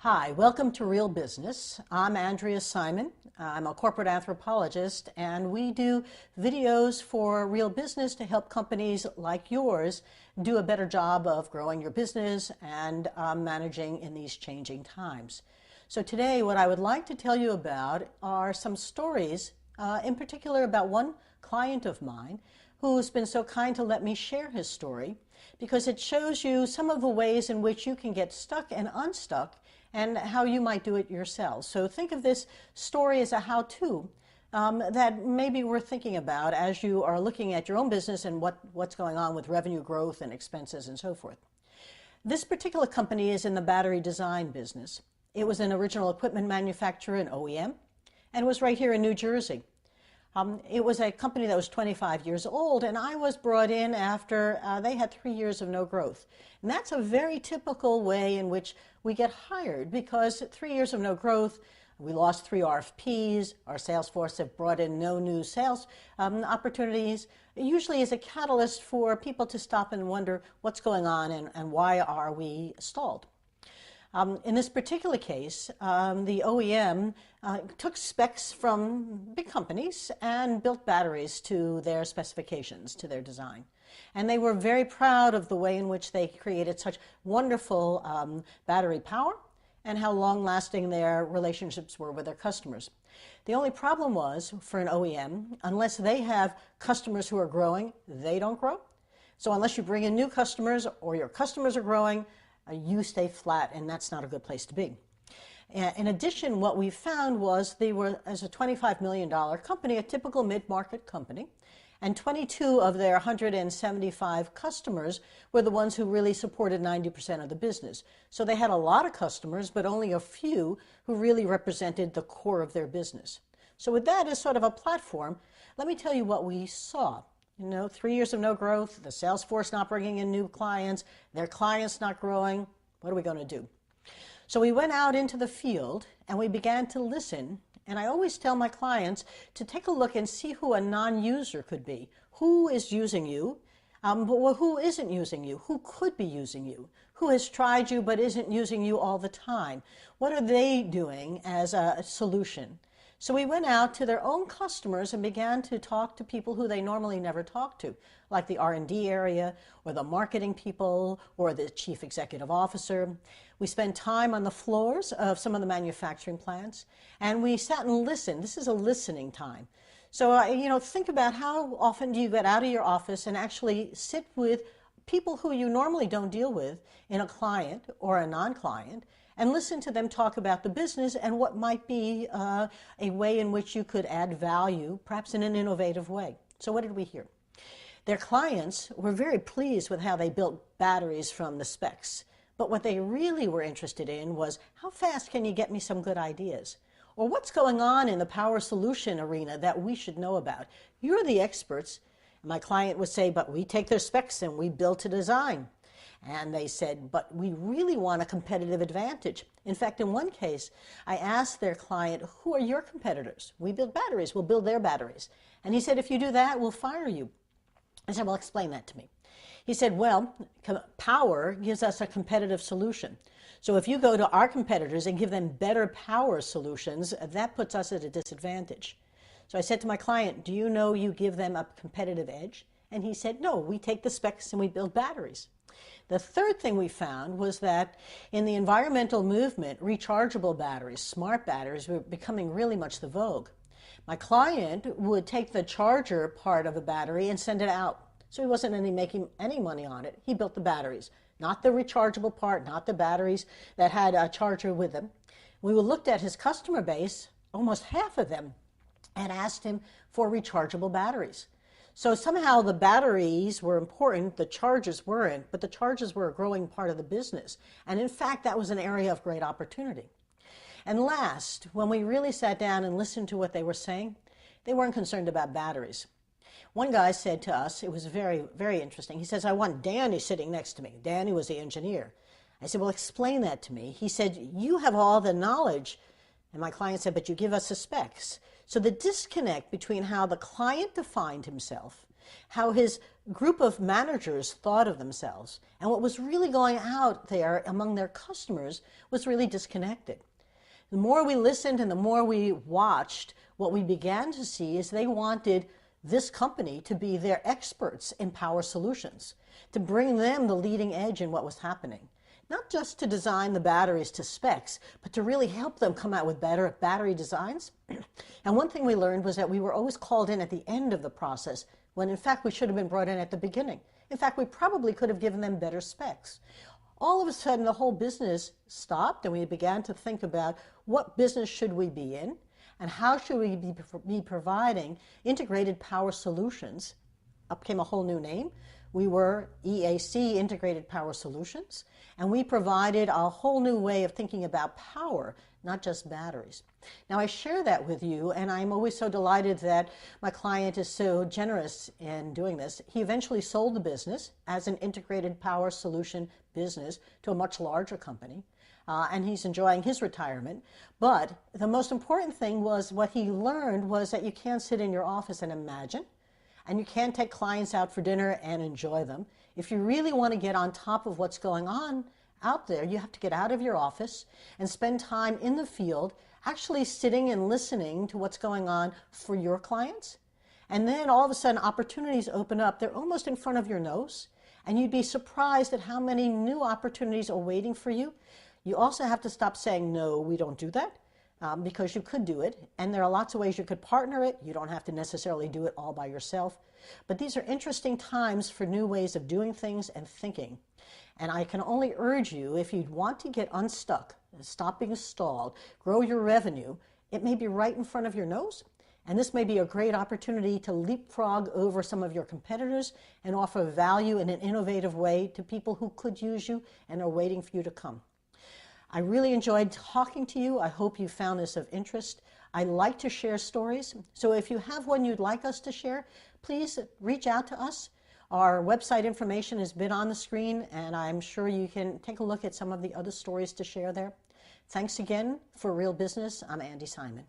Hi, welcome to Real Business. I'm Andrea Simon. I'm a corporate anthropologist, and we do videos for real business to help companies like yours do a better job of growing your business and managing in these changing times. So today, what I would like to tell you about are some stories, in particular about one client of mine who's been so kind to let me share his story, because it shows you some of the ways in which you can get stuck and unstuck and how you might do it yourselves. So think of this story as a how-to that maybe we're thinking about as you are looking at your own business and what's going on with revenue growth and expenses and so forth. This particular company is in the battery design business. It was an original equipment manufacturer, an OEM, and was right here in New Jersey. It was a company that was 25 years old, and I was brought in after they had 3 years of no growth. And that's a very typical way in which we get hired, because 3 years of no growth, we lost 3 RFPs, our sales force have brought in no new sales opportunities. It usually is a catalyst for people to stop and wonder what's going on and why are we stalled. In this particular case, the OEM took specs from big companies and built batteries to their specifications, to their design. And they were very proud of the way in which they created such wonderful battery power and how long-lasting their relationships were with their customers. The only problem was, for an OEM, unless they have customers who are growing, they don't grow. So unless you bring in new customers or your customers are growing, you stay flat, and that's not a good place to be. In addition, what we found was they were, as a $25 million company, a typical mid-market company, and 22 of their 175 customers were the ones who really supported 90% of the business. So they had a lot of customers, but only a few who really represented the core of their business. So with that as sort of a platform, let me tell you what we saw. 3 years of no growth, the sales force not bringing in new clients, their clients not growing. What are we going to do? So we went out into the field and we began to listen. And I always tell my clients to take a look and see who a non-user could be. Who is using you, but who isn't using you? Who could be using you? Who has tried you but isn't using you all the time? What are they doing as a solution? So we went out to their own customers and began to talk to people who they normally never talk to, like the R&D area, or the marketing people, or the chief executive officer. We spent time on the floors of some of the manufacturing plants, and we sat and listened. This is a listening time. So, think about how often do you get out of your office and actually sit with people who you normally don't deal with in a client or a non-client, and listen to them talk about the business and what might be a way in which you could add value, perhaps in an innovative way. So what did we hear? Their clients were very pleased with how they built batteries from the specs. But what they really were interested in was, how fast can you get me some good ideas? Or what's going on in the power solution arena that we should know about? You're the experts. My client would say, but we take their specs and we build to design. And they said, but we really want a competitive advantage. In fact, in one case, I asked their client, who are your competitors? We build batteries. We'll build their batteries. And he said, if you do that, we'll fire you. I said, well, explain that to me. He said, well, power gives us a competitive solution. So if you go to our competitors and give them better power solutions, that puts us at a disadvantage. So I said to my client, do you know you give them a competitive edge? And he said, no, we take the specs and we build batteries. The third thing we found was that in the environmental movement, rechargeable batteries, smart batteries, were becoming really much the vogue. My client would take the charger part of a battery and send it out. So he wasn't making any money on it. He built the batteries, not the rechargeable part, not the batteries that had a charger with them. We looked at his customer base, almost half of them had asked him for rechargeable batteries. So somehow the batteries were important, the chargers weren't, but the chargers were a growing part of the business. And in fact, that was an area of great opportunity. And last, when we really sat down and listened to what they were saying, they weren't concerned about batteries. One guy said to us, it was very, very interesting, he says, I want Danny sitting next to me. Danny was the engineer. I said, well, explain that to me. He said, you have all the knowledge. And my client said, but you give us the specs. So the disconnect between how the client defined himself how his group of managers thought of themselves, and what was really going out there among their customers was really disconnected. The more we listened and the more we watched, what we began to see is they wanted this company to be their experts in power solutions, to bring them the leading edge in what was happening. Not just to design the batteries to specs, but to really help them come out with better battery designs. And one thing we learned was that we were always called in at the end of the process, when in fact we should have been brought in at the beginning. In fact, we probably could have given them better specs. All of a sudden, the whole business stopped, and we began to think about what business should we be in, and how should we be providing integrated power solutions. Up came a whole new name. We were EAC, Integrated Power Solutions, and we provided a whole new way of thinking about power, not just batteries. Now, I share that with you, and I'm always so delighted that my client is so generous in doing this. He eventually sold the business as an integrated power solution business to a much larger company, and he's enjoying his retirement. But the most important thing was what he learned was that you can't sit in your office and imagine, and you can't take clients out for dinner and enjoy them. If you really want to get on top of what's going on out there, you have to get out of your office and spend time in the field, actually sitting and listening to what's going on for your clients. And then all of a sudden opportunities open up. They're almost in front of your nose, and you'd be surprised at how many new opportunities are waiting for you. You also have to stop saying, no, we don't do that. Because you could do it, and there are lots of ways you could partner it. You don't have to necessarily do it all by yourself. But these are interesting times for new ways of doing things and thinking. And I can only urge you, if you want to get unstuck, stop being stalled, grow your revenue, it may be right in front of your nose. And this may be a great opportunity to leapfrog over some of your competitors and offer value in an innovative way to people who could use you and are waiting for you to come. I really enjoyed talking to you. I hope you found this of interest. I like to share stories, so if you have one you'd like us to share, please reach out to us. Our website information has been on the screen, and I'm sure you can take a look at some of the other stories to share there. Thanks again for Real Business. I'm Andi Simon.